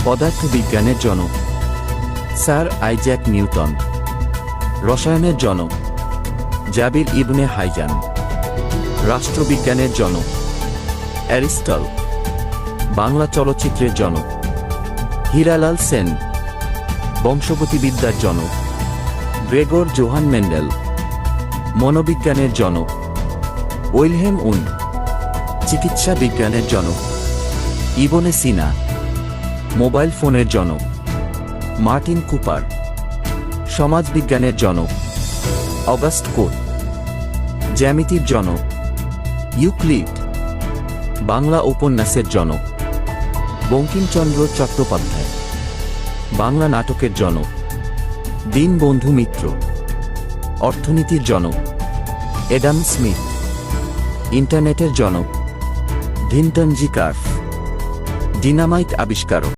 পদার্থবিজ্ঞানের জনক sir Isaac Newton. রসায়নের জনক জাবির ইবনে হাইজান। রাষ্ট্রবিজ্ঞানের জনক অ্যারিস্টল। বাংলা চলচ্চিত্রের জনক হীরালাল সেন। বংশগতিবিদ্যার জনক গ্রেগর জোহান মেন্ডেল। মনোবিজ্ঞানের জনক উইলহেম উন্ড। চিকিৎসা বিজ্ঞানের জনক ইবনে সিনা। মোবাইল ফোনের জনক মার্টিন কুপার। সমাজবিজ্ঞানের জনক অগাস্ট কোট। জ্যামিতির জনক ইউক্লিড। বাংলা উপন্যাসের জনক বঙ্কিমচন্দ্র চট্টোপাধ্যায়। বাংলা নাটকের জনক দীনবন্ধু মিত্র। অর্থনীতির জনক এডাম স্মিথ। ইন্টারনেটের জনক ভিন্টন জি কার্ফ। ডিনামাইট আবিষ্কারক